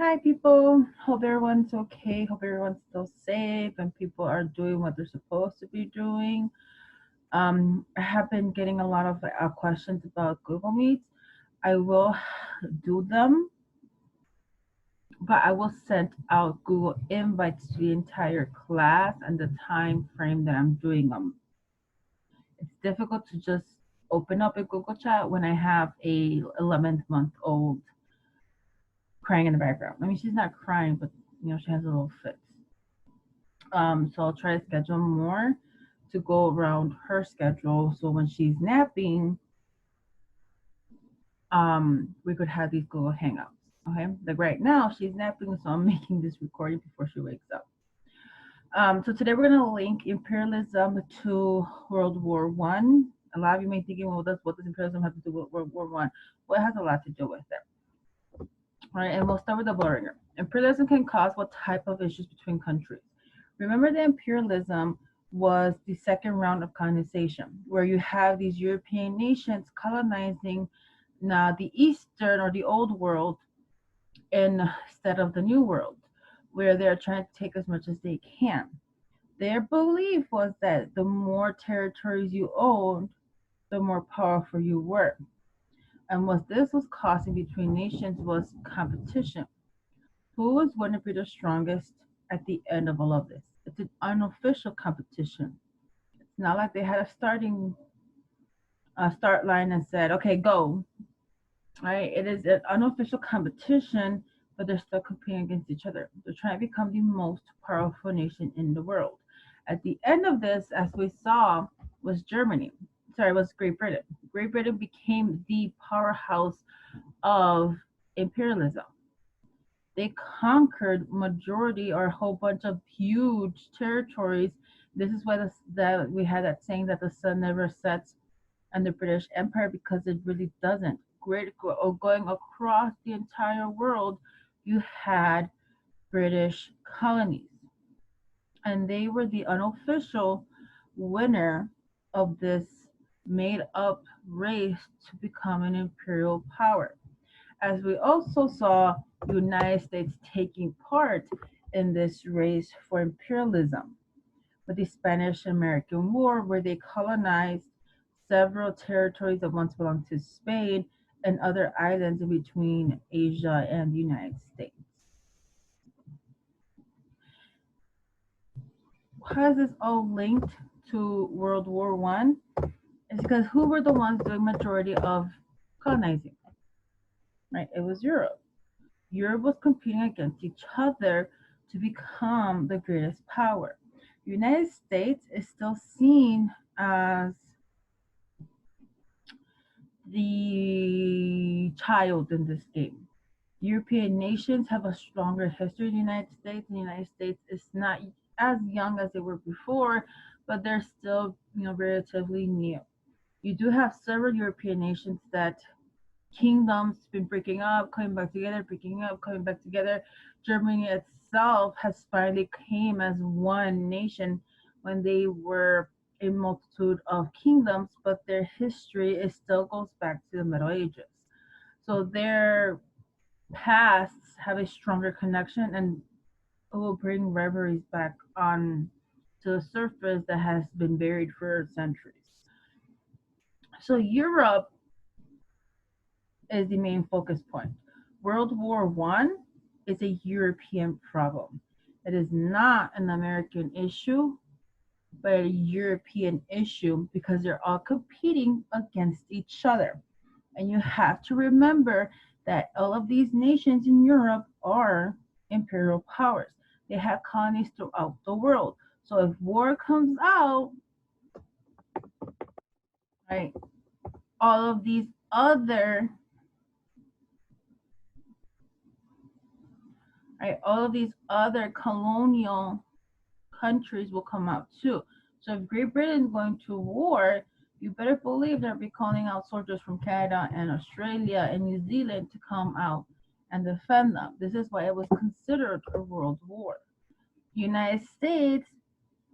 Hi, people. Hope everyone's okay. Hope everyone's still safe and people are doing what they're supposed to be doing. I have been getting a lot of questions about Google Meets. I will do them, but I will send out Google invites to the entire class and the time frame that I'm doing them. It's difficult to just open up a Google chat when I have a 11-month-old crying in the background. I mean, she's not crying, but she has a little fit. So I'll try to schedule more to go around her schedule. So when she's napping, we could have these Google Hangouts. Okay, like right now she's napping, so I'm making this recording before she wakes up. So today we're gonna link imperialism to World War One. A lot of you may be thinking, well, what does imperialism have to do with World War One? Well, it has a lot to do with it. All right, and we'll start with the blurringer. Imperialism can cause what type of issues between countries? Remember that imperialism was the second round of colonization, where you have these European nations colonizing now the Eastern or the Old World instead of the New World, where they're trying to take as much as they can. Their belief was that the more territories you owned, the more powerful you were. And what this was causing between nations was competition. Who was going to be the strongest at the end of all of this? It's an unofficial competition. It's not like they had a start line and said, okay, go. Right? It is an unofficial competition, but they're still competing against each other. They're trying to become the most powerful nation in the world. At the end of this, as we saw, was Germany. Sorry, was Great Britain. Great Britain became the powerhouse of imperialism. They conquered majority or a whole bunch of huge territories. This is why that we had that saying that the sun never sets on the British Empire, because it really doesn't. Going across the entire world, you had British colonies, and they were the unofficial winner of this made up race to become an imperial power. As we also saw the United States taking part in this race for imperialism with the Spanish American War, where they colonized several territories that once belonged to Spain and other islands in between Asia and the United States. How is this all linked to World War One? It's because who were the ones doing majority of colonizing? Right, it was Europe. Europe was competing against each other to become the greatest power. The United States is still seen as the child in this game. European nations have a stronger history than the United States. The United States is not as young as they were before, but they're still, relatively new. You do have several European nations that kingdoms been breaking up, coming back together, breaking up, coming back together. Germany itself has finally came as one nation when they were a multitude of kingdoms, but their history is still goes back to the Middle Ages. So their pasts have a stronger connection and it will bring reveries back on to the surface that has been buried for centuries. So Europe is the main focus point. World War One is a European problem. It is not an American issue, but a European issue because they're all competing against each other. And you have to remember that all of these nations in Europe are imperial powers. They have colonies throughout the world. So if war comes out, right, all of these other all of these other colonial countries will come out too. So if Great Britain is going to war, you better believe they'll be calling out soldiers from Canada and Australia and New Zealand to come out and defend them. This is why it was considered a world war. United States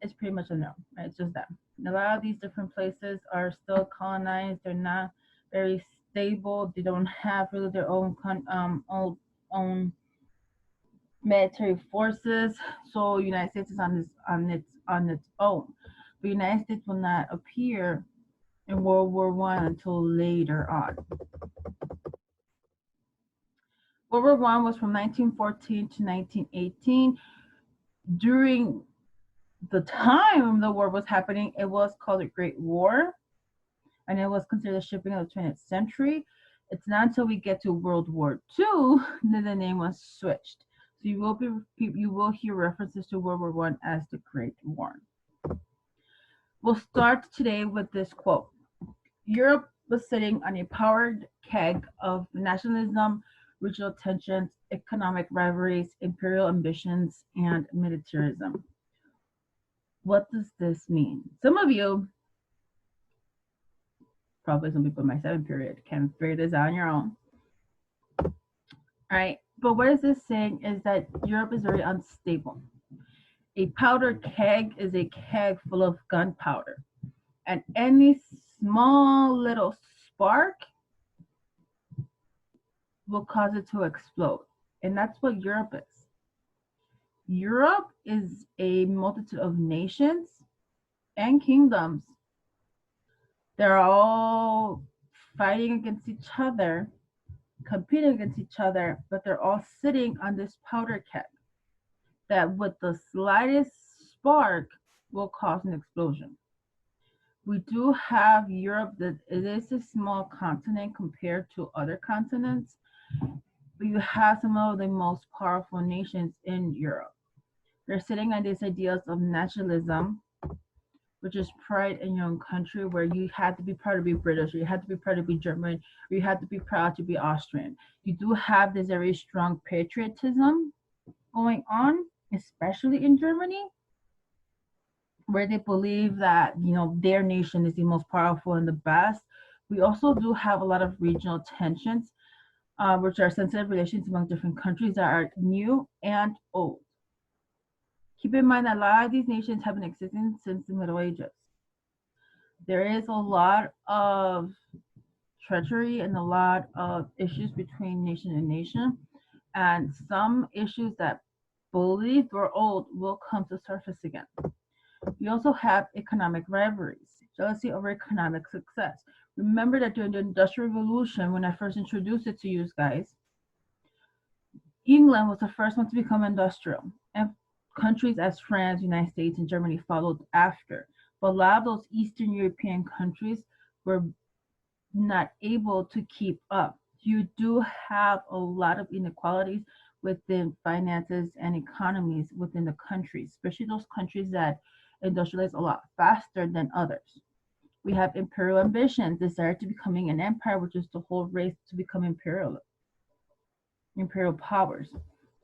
is pretty much a no, right? It's just that. A lot of these different places are still colonized. They're not very stable. They don't have really their own military forces. So United States is on its own. The United States will not appear in World War One until later on. World War One was from 1914 to 1918. During the time the war was happening, it was called the Great War, and it was considered the shipping of the 20th century. It's not until we get to World War II that the name was switched. So you will hear references to World War One as the Great War. We'll start today with this quote. Europe was sitting on a powdered keg of nationalism, regional tensions, economic rivalries, imperial ambitions, and militarism. What does this mean? Some of you, probably some people in my 7th period, can figure this out on your own. All right, but what is this saying is that Europe is very unstable. A powdered keg is a keg full of gunpowder, and any small little spark will cause it to explode. And that's what Europe is. Europe is a multitude of nations and kingdoms. They're all fighting against each other, competing against each other, but they're all sitting on this powder keg that with the slightest spark will cause an explosion. We do have Europe that it is a small continent compared to other continents, but you have some of the most powerful nations in Europe. They're sitting on these ideas of nationalism, which is pride in your own country, where you had to be proud to be British, or you had to be proud to be German, or you had to be proud to be Austrian. You do have this very strong patriotism going on, especially in Germany, where they believe that their nation is the most powerful and the best. We also do have a lot of regional tensions, which are sensitive relations among different countries that are new and old. Keep in mind that a lot of these nations have been existing since the Middle Ages. There is a lot of treachery and a lot of issues between nation and nation, and some issues that believed were old will come to surface again. We also have economic rivalries, jealousy over economic success. Remember that during the Industrial Revolution, when I first introduced it to you guys, England was the first one to become industrial, and countries as France, United States, and Germany followed after. But a lot of those Eastern European countries were not able to keep up. You do have a lot of inequalities within finances and economies within the countries, especially those countries that industrialize a lot faster than others. We have imperial ambitions, desire to becoming an empire, which is the whole race to become imperial powers.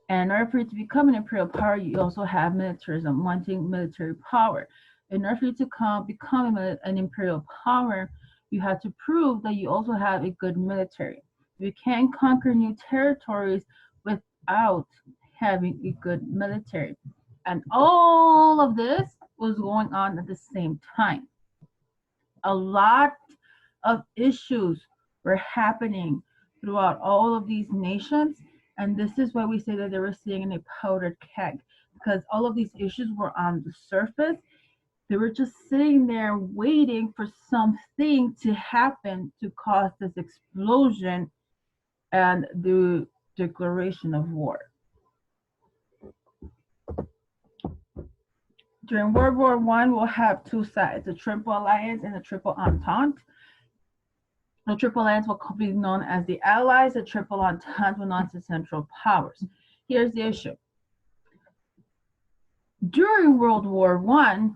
And in order for you to become an imperial power, you also have militarism, wanting military power. In order for you to become an imperial power, you have to prove that you also have a good military. You can't conquer new territories without having a good military. And all of this was going on at the same time. A lot of issues were happening throughout all of these nations, and this is why we say that they were sitting in a powdered keg, because all of these issues were on the surface. They were just sitting there waiting for something to happen to cause this explosion and the declaration of war. During World War I, we'll have two sides, the Triple Alliance and the Triple Entente. The Triple Alliance will be known as the Allies. The Triple Entente will be known as the Central Powers. Here's the issue. During World War I,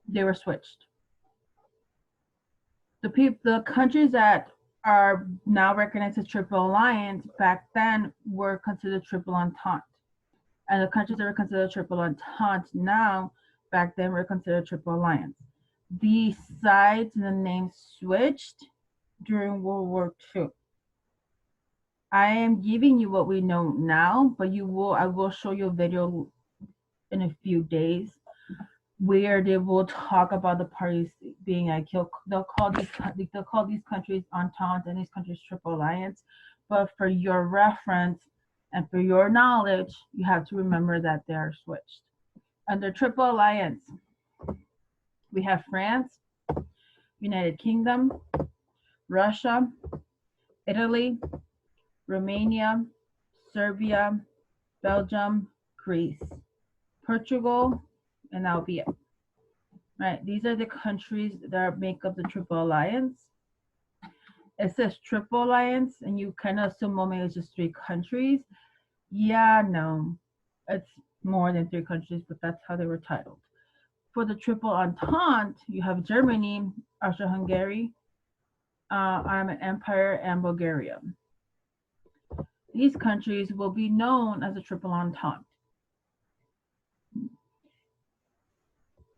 they were switched. The countries that are now recognized as Triple Alliance back then were considered Triple Entente. And the countries that were considered Triple Entente now, back then, were considered Triple Alliance. The sides and the names switched during World War II. I am giving you what we know now, but I will show you a video in a few days where they will talk about the parties being like, they'll call these countries Entente and these countries Triple Alliance. But for your reference, And for your knowledge, you have to remember that they are switched. Under Triple Alliance, we have France, United Kingdom, Russia, Italy, Romania, Serbia, Belgium, Greece, Portugal, and that'll be it. Right, these are the countries that make up the Triple Alliance. It says Triple Alliance, and you kind of assume, well, maybe it's just 3 countries. Yeah, no, it's more than 3 countries, but that's how they were titled. For the Triple Entente, you have Germany, Austria-Hungary, Ottoman Empire, and Bulgaria. These countries will be known as the Triple Entente.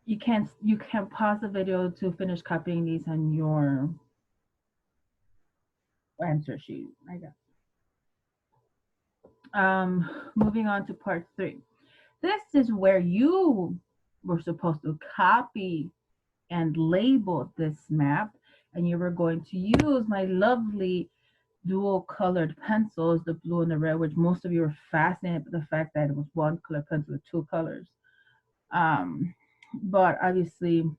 You can pause the video to finish copying these on your answer sheet, I guess. Moving on to part 3. This is where you were supposed to copy and label this map, and you were going to use my lovely dual colored pencils, the blue and the red, which most of you were fascinated with the fact that it was one color pencil with 2 colors. But obviously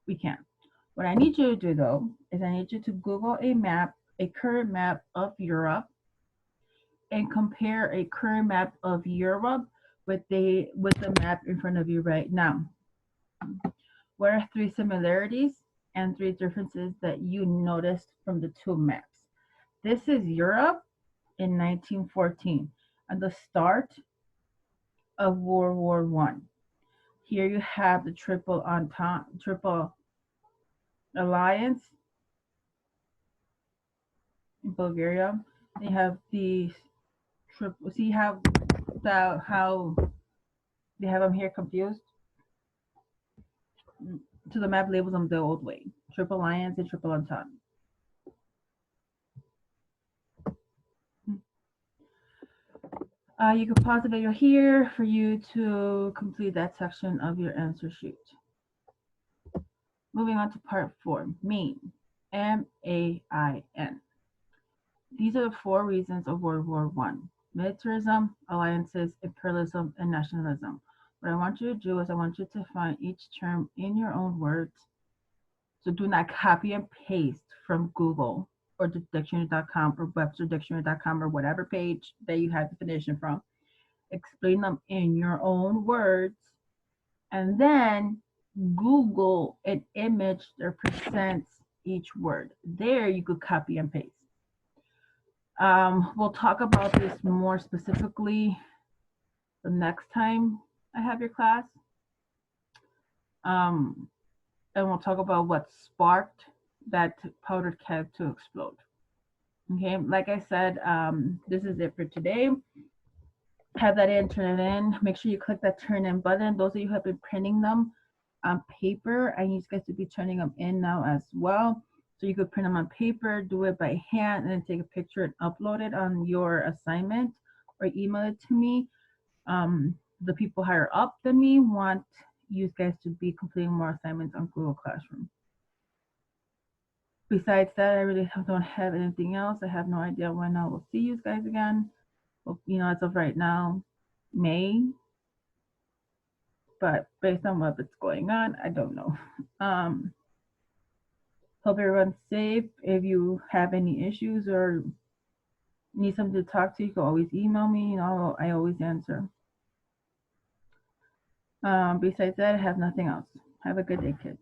we can't. What I need you to do though is I need you to Google a map, a current map of Europe, and compare a current map of Europe with the map in front of you right now. What are 3 similarities and 3 differences that you noticed from the 2 maps? This is Europe in 1914, at the start of World War I. Here you have the Triple Entente, Triple Alliance in Bulgaria. They have the triple. See how they have them here confused? So the map labels them the old way: Triple Alliance and Triple Entente. You can pause the video here for you to complete that section of your answer sheet. Moving on to part 4, MAIN, M-A-I-N. These are the 4 reasons of World War I: militarism, alliances, imperialism, and nationalism. What I want you to do is I want you to find each term in your own words. So do not copy and paste from Google or dictionary.com or websterdictionary.com or whatever page that you have the definition from. Explain them in your own words, and then Google an image that presents each word. There you could copy and paste. We'll talk about this more specifically the next time I have your class. And we'll talk about what sparked that powdered keg to explode. Okay, like I said, this is it for today. Have that in, turn it in. Make sure you click that turn in button. Those of you who have been printing them on paper, I need you guys to be turning them in now as well. So you could print them on paper, do it by hand, and then take a picture and upload it on your assignment or email it to me. The people higher up than me want you guys to be completing more assignments on Google Classroom. Besides that, I really don't have anything else. I have no idea when I will see you guys again. Well, as of right now, May. But based on what's going on, I don't know. Hope everyone's safe. If you have any issues or need something to talk to, you can always email me. I always answer. Besides that, I have nothing else. Have a good day, kids.